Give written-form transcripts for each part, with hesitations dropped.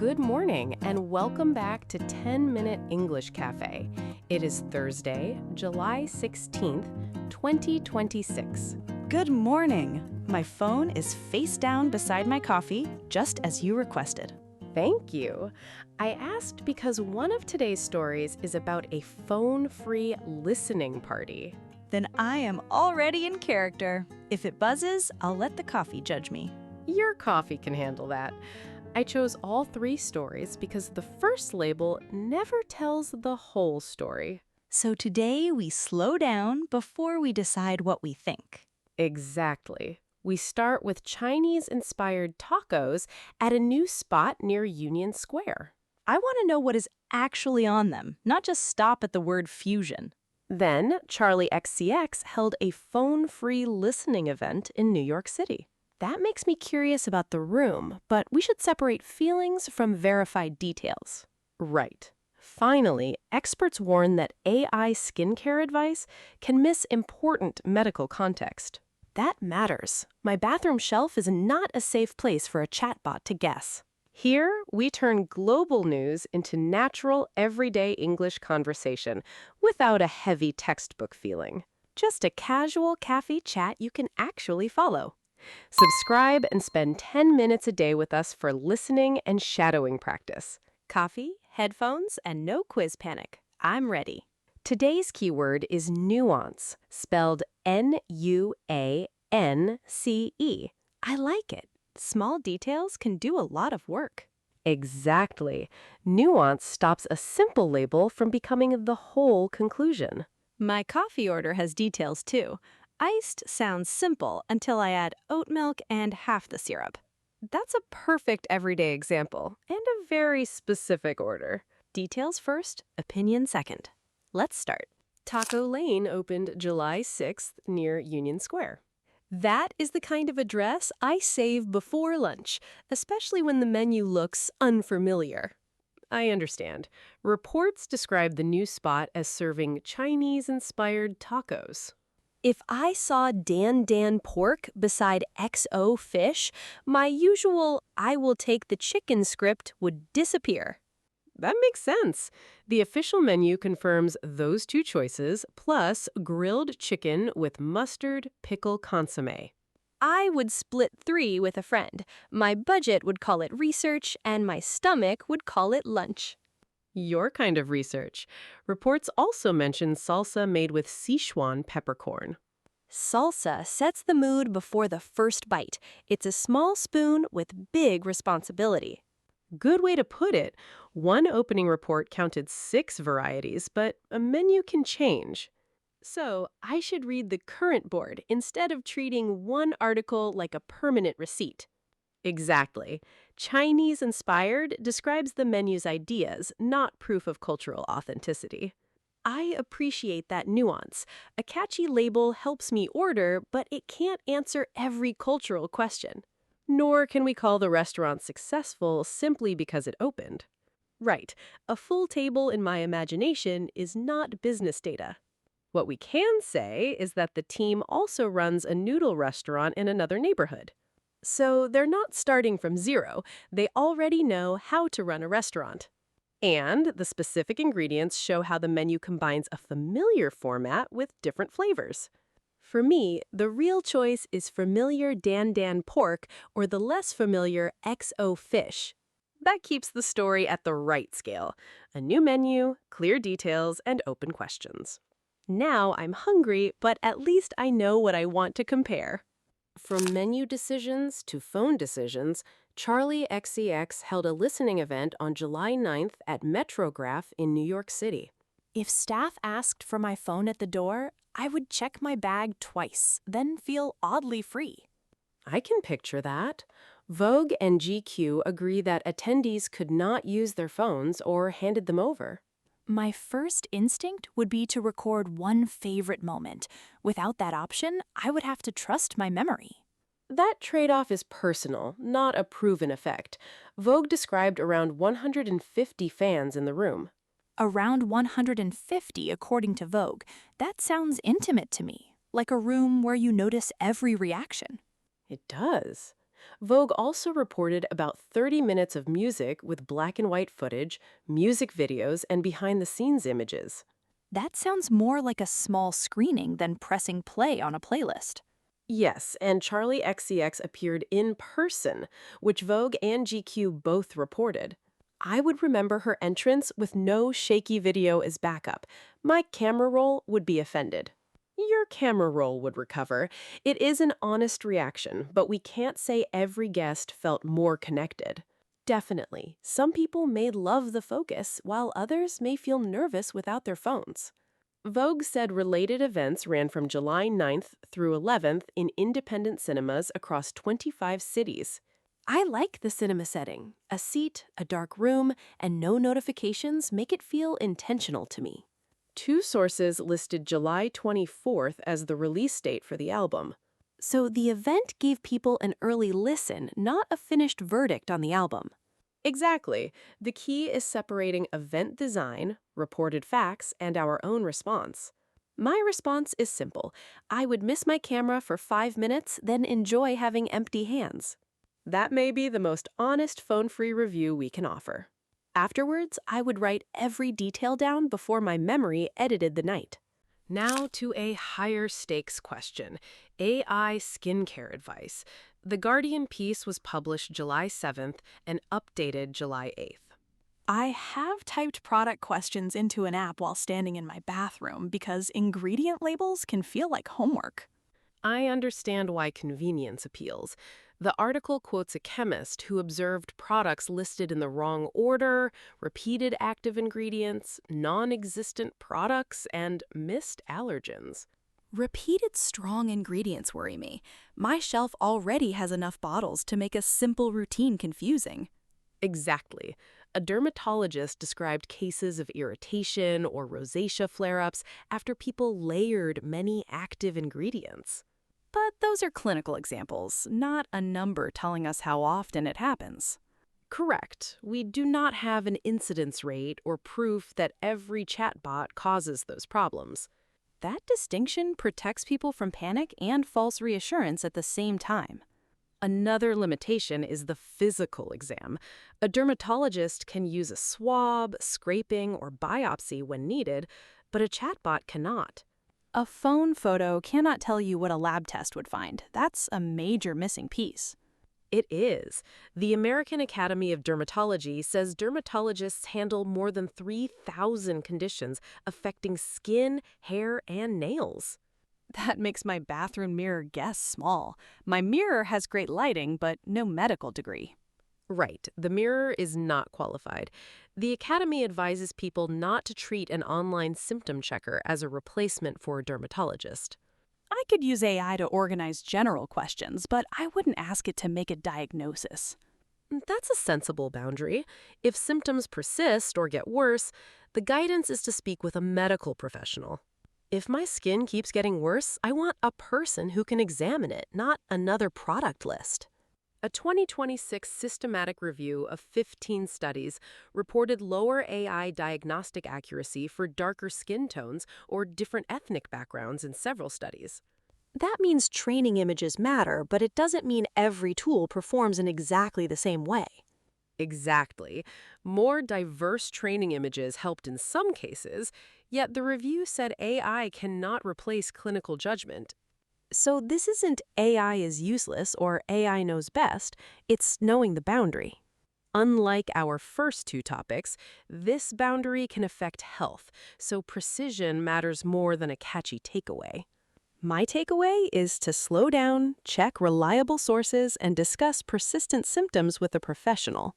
Good morning, and welcome back to 10-Minute English Cafe. It is Thursday, July 16th, 2026. Good morning. My phone is face down beside my coffee, just as you requested. Thank you. I asked because one of today's stories is about a phone-free listening party. Then I am already in character. If it buzzes, I'll let the coffee judge me. Your coffee can handle that. I chose all three stories because the first label never tells the whole story. So today we slow down before we decide what we think. Exactly. We start with Chinese-inspired tacos at a new spot near Union Square. I want to know what is actually on them, not just stop at the word fusion. Then, Charli XCX held a phone-free listening event in New York City. That makes me curious about the room, but we should separate feelings from verified details. Right. Finally, experts warn that AI skincare advice can miss important medical context. That matters. My bathroom shelf is not a safe place for a chatbot to guess. Here, we turn global news into natural, everyday English conversation without a heavy textbook feeling. Just a casual cafe chat you can actually follow. Subscribe and spend 10 minutes a day with us for listening and shadowing practice. Coffee, headphones, and no quiz panic. I'm ready. Today's keyword is nuance, spelled N-U-A-N-C-E. I like it. Small details can do a lot of work. Exactly. Nuance stops a simple label from becoming the whole conclusion. My coffee order has details too. Iced sounds simple until I add oat milk and half the syrup. That's a perfect everyday example and a very specific order. Details first, opinion second. Let's start. Taco Lane opened July 6th near Union Square. That is the kind of address I save before lunch, especially when the menu looks unfamiliar. I understand. Reports describe the new spot as serving Chinese-inspired tacos. If I saw Dan pork beside XO fish, my usual I will take the chicken script would disappear. That makes sense. The official menu confirms those two choices, plus grilled chicken with mustard pickle consommé. I would split 3 with a friend. My budget would call it research, and my stomach would call it lunch. Your kind of research. Reports also mention salsa made with Sichuan peppercorn. Salsa sets the mood before the first bite. It's a small spoon with big responsibility. Good way to put it. One opening report counted 6 varieties, but a menu can change. So I should read the current board instead of treating one article like a permanent receipt. Exactly. Chinese-inspired describes the menu's ideas, not proof of cultural authenticity. I appreciate that nuance. A catchy label helps me order, but it can't answer every cultural question. Nor can we call the restaurant successful simply because it opened. Right, a full table in my imagination is not business data. What we can say is that the team also runs a noodle restaurant in another neighborhood. So they're not starting from zero. They already know how to run a restaurant. And the specific ingredients show how the menu combines a familiar format with different flavors. For me, the real choice is familiar Dan pork or the less familiar XO fish. That keeps the story at the right scale. A new menu, clear details, and open questions. Now I'm hungry, but at least I know what I want to compare. From menu decisions to phone decisions, Charli XCX held a listening event on July 9th at Metrograph in New York City. If staff asked for my phone at the door, I would check my bag twice, then feel oddly free. I can picture that. Vogue and GQ agree that attendees could not use their phones or handed them over. My first instinct would be to record one favorite moment. Without that option, I would have to trust my memory. That trade-off is personal, not a proven effect. Vogue described around 150 fans in the room. Around 150, according to Vogue. That sounds intimate to me, like a room where you notice every reaction. It does. Vogue also reported about 30 minutes of music with black and white footage, music videos, and behind-the-scenes images. That sounds more like a small screening than pressing play on a playlist. Yes, and Charli XCX appeared in person, which Vogue and GQ both reported. I would remember her entrance with no shaky video as backup. My camera roll would be offended. Your camera roll would recover. It is an honest reaction, but we can't say every guest felt more connected. Definitely, some people may love the focus, while others may feel nervous without their phones. Vogue said related events ran from July 9th through 11th in independent cinemas across 25 cities. I like the cinema setting. A seat, a dark room, and no notifications make it feel intentional to me. Two sources listed July 24th as the release date for the album. So the event gave people an early listen, not a finished verdict on the album. Exactly. The key is separating event design, reported facts, and our own response. My response is simple. I would miss my camera for 5 minutes, then enjoy having empty hands. That may be the most honest phone-free review we can offer. Afterwards, I would write every detail down before my memory edited the night. Now to a higher stakes question, AI skincare advice. The Guardian piece was published July 7th and updated July 8th. I have typed product questions into an app while standing in my bathroom because ingredient labels can feel like homework. I understand why convenience appeals. The article quotes a chemist who observed products listed in the wrong order, repeated active ingredients, non-existent products, and missed allergens. Repeated strong ingredients worry me. My shelf already has enough bottles to make a simple routine confusing. Exactly. A dermatologist described cases of irritation or rosacea flare-ups after people layered many active ingredients. But those are clinical examples, not a number telling us how often it happens. Correct. We do not have an incidence rate or proof that every chatbot causes those problems. That distinction protects people from panic and false reassurance at the same time. Another limitation is the physical exam. A dermatologist can use a swab, scraping, or biopsy when needed, but a chatbot cannot. A phone photo cannot tell you what a lab test would find. That's a major missing piece. It is. The American Academy of Dermatology says dermatologists handle more than 3,000 conditions affecting skin, hair, and nails. That makes my bathroom mirror guess small. My mirror has great lighting, but no medical degree. Right. The mirror is not qualified. The Academy advises people not to treat an online symptom checker as a replacement for a dermatologist. I could use AI to organize general questions, but I wouldn't ask it to make a diagnosis. That's a sensible boundary. If symptoms persist or get worse, the guidance is to speak with a medical professional. If my skin keeps getting worse, I want a person who can examine it, not another product list. A 2026 systematic review of 15 studies reported lower AI diagnostic accuracy for darker skin tones or different ethnic backgrounds in several studies. That means training images matter, but it doesn't mean every tool performs in exactly the same way. Exactly. More diverse training images helped in some cases, yet the review said AI cannot replace clinical judgment. So this isn't AI is useless or AI knows best, it's knowing the boundary. Unlike our first two topics, this boundary can affect health, so precision matters more than a catchy takeaway. My takeaway is to slow down, check reliable sources, and discuss persistent symptoms with a professional.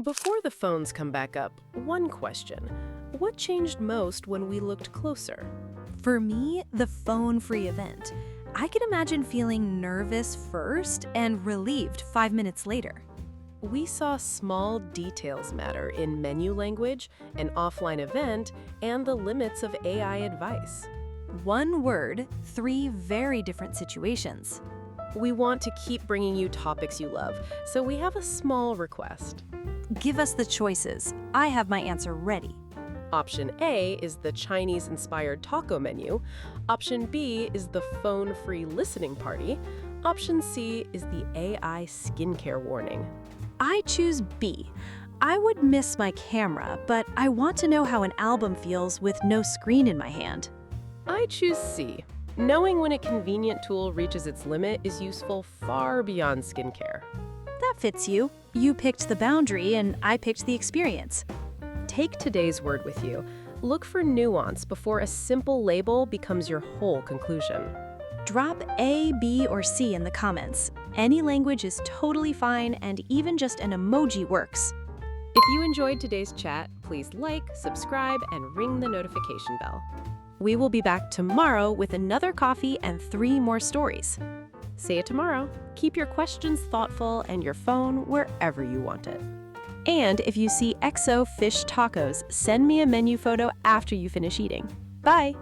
Before the phones come back up, one question. What changed most when we looked closer? For me, the phone-free event. I could imagine feeling nervous first and relieved 5 minutes later. We saw small details matter in menu language, an offline event, and the limits of AI advice. One word, 3 very different situations. We want to keep bringing you topics you love, so we have a small request. Give us the choices. I have my answer ready. Option A is the Chinese-inspired taco menu. Option B is the phone-free listening party. Option C is the AI skincare warning. I choose B. I would miss my camera, but I want to know how an album feels with no screen in my hand. I choose C. Knowing when a convenient tool reaches its limit is useful far beyond skincare. That fits you. You picked the boundary and I picked the experience. Take today's word with you. Look for nuance before a simple label becomes your whole conclusion. Drop A, B, or C in the comments. Any language is totally fine, and even just an emoji works. If you enjoyed today's chat, please like, subscribe, and ring the notification bell. We will be back tomorrow with another coffee and 3 more stories. See you tomorrow. Keep your questions thoughtful and your phone wherever you want it. And if you see XO fish tacos, send me a menu photo after you finish eating. Bye!